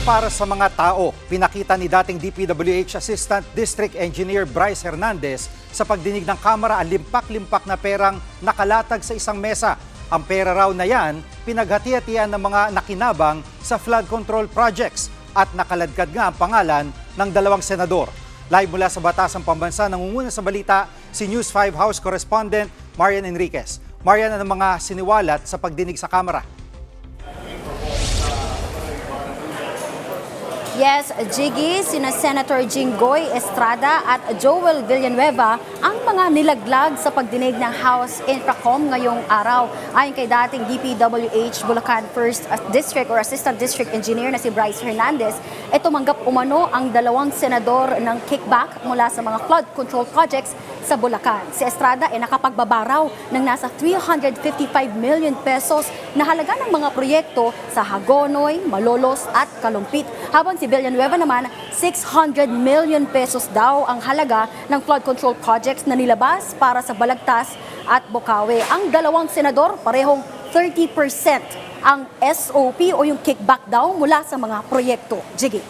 para sa mga tao, pinakita ni dating DPWH Assistant District Engineer Bryce Hernandez sa pagdinig ng Kamara ang limpak-limpak na perang nakalatag sa isang mesa. Ang pera raw na yan, pinaghati-hatian ng mga nakinabang sa flood control projects at nakaladkad nga ang pangalan ng dalawang senador. Live mula sa Batasang Pambansa, nangunguna sa balita si News 5 House Correspondent Marian Enriquez. Marian, ano mga siniwalat sa pagdinig sa Kamara? Yes, Jiggy, sina Senator Jinggoy Estrada at Joel Villanueva ang mga nilaglag sa pagdinig ng House Infracom ngayong araw. Ayon kay dating DPWH Bulacan 1st District or Assistant District Engineer na si Bryce Hernandez, tumanggap umano ang dalawang senador ng kickback mula sa mga flood control projects sa Bulacan. Si Estrada ay nakapagbabaraw ng nasa 355 million pesos na halaga ng mga proyekto sa Hagonoy, Malolos at Kalumpit. Habang si Villanueva naman, 600 million pesos daw ang halaga ng flood control projects na nilabas para sa Balagtas at Bocaue. Ang dalawang senador, parehong 30% ang SOP o yung kickback daw mula sa mga proyekto. Jiggy.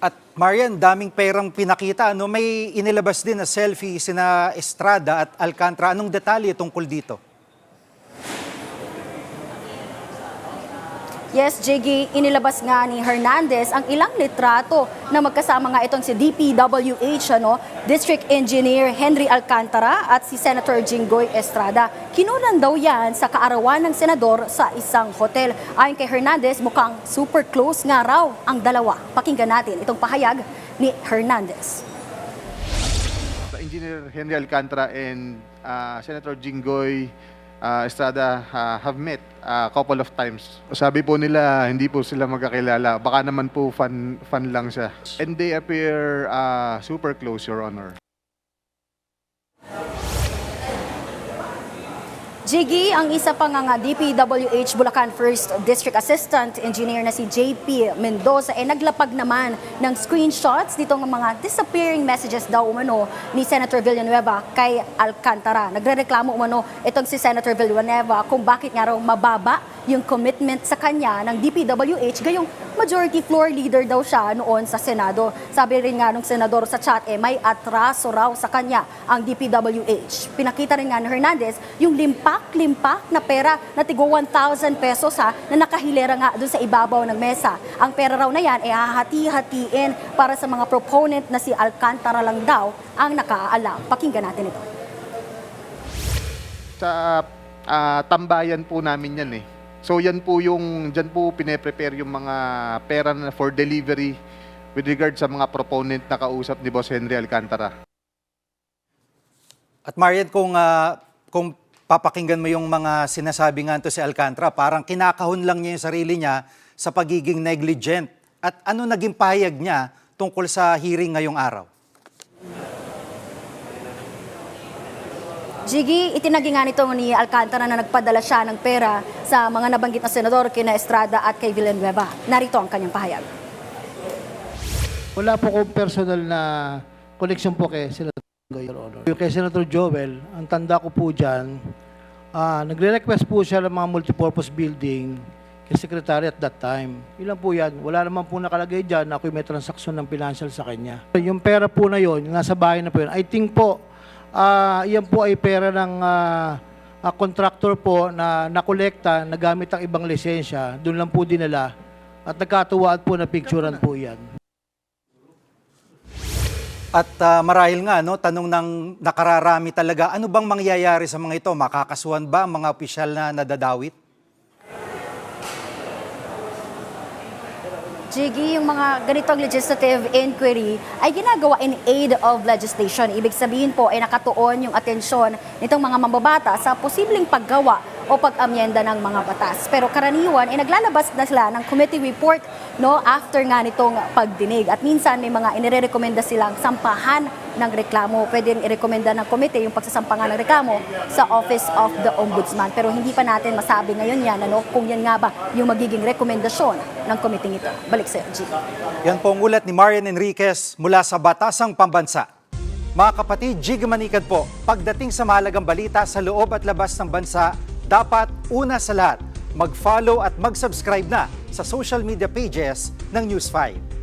At Marian, daming perang pinakita. May inilabas din na selfie sina Estrada at Alcantara. Anong detalye tungkol dito? Yes, Jiggy, inilabas nga ni Hernandez ang ilang litrato na magkasama nga itong si DPWH, District Engineer Henry Alcantara at si Senator Jinggoy Estrada. Kinunan daw yan sa kaarawan ng senador sa isang hotel. Ayon kay Hernandez, mukhang super close nga raw ang dalawa. Pakinggan natin itong pahayag ni Hernandez. Engineer Henry Alcantara and Senator Jinggoy Estrada have met a couple of times. Sabi po nila hindi po sila magkakilala. Baka naman po fun lang siya. And they appear super close, Your Honor. Jiggy, ang isa pa nga DPWH Bulacan 1st District Assistant Engineer na si JP Mendoza naglapag naman ng screenshots dito ng mga disappearing messages daw umano ni Senator Villanueva kay Alcantara. Nagrereklamo umano itong si Senator Villanueva kung bakit nga raw mababa yung commitment sa kanya ng DPWH, gayong majority floor leader daw siya noon sa Senado. Sabi rin nga ng senador sa chat, may atraso raw sa kanya ang DPWH. Pinakita rin nga ni Hernandez yung limpak na pera na tigo 1,000 pesos na nakahilera nga doon sa ibabaw ng mesa. Ang pera raw na yan hahati-hatiin para sa mga proponent na si Alcantara lang daw ang nakaalam. Pakinggan natin ito. Sa tambayan po namin yan So yan po dyan po pine-prepare yung mga pera na for delivery with regard sa mga proponent na kausap ni Boss Henry Alcantara. At Marian, kung papakinggan mo yung mga sinasabi nga to si Alcantara, parang kinakahon lang niya yung sarili niya sa pagiging negligent. At ano naging pahayag niya tungkol sa hearing ngayong araw? Jiggy, itinagi nga nito ni Alcantara na nagpadala siya ng pera sa mga nabanggit na senador kina Estrada at kay Villanueva. Narito ang kanyang pahayag. Wala po kong personal na connection po kay Senator Your Honor. Kay Senator Joel, ang tanda ko po dyan, nagre-request po siya ng mga multipurpose building kay Secretary at that time. Ilan po yan? Wala naman po nakalagay dyan na ako'y may transaksyon ng financial sa kanya. Yung pera po na yon, nasa bahay na po yun. I think po, yan po ay pera ng contractor po na nakolekta, nagamit ang ibang lisensya, doon lang po dinala at nagkatuwaan po na picturean po yan. At marahil nga, tanong ng nakararami talaga, ano bang mangyayari sa mga ito? Makakasuhan ba ang mga opisyal na nadadawit? Jiggy, yung mga ganitong legislative inquiry ay ginagawa in aid of legislation. Ibig sabihin po ay nakatuon yung atensyon nitong mga mambabata sa posibleng paggawa o pag-amyenda ng mga batas. Pero karaniwan ay naglalabas na sila ng committee report after nga nitong pagdinig. At minsan may mga inirekomenda silang sampahan ng reklamo. Pwede rin irekomenda ng komite yung pagsasampa ng reklamo sa Office of the Ombudsman. Pero hindi pa natin masabi ngayon yan kung yan nga ba yung magiging rekomendasyon ng komiteng ito. Balik sa G. Yan po ang ulat ni Marian Enriquez mula sa Batasang Pambansa. Mga kapatid, Jiggy Manikad po, pagdating sa mahalagang balita sa loob at labas ng bansa, dapat una sa lahat, mag-follow at mag-subscribe na sa social media pages ng News 5.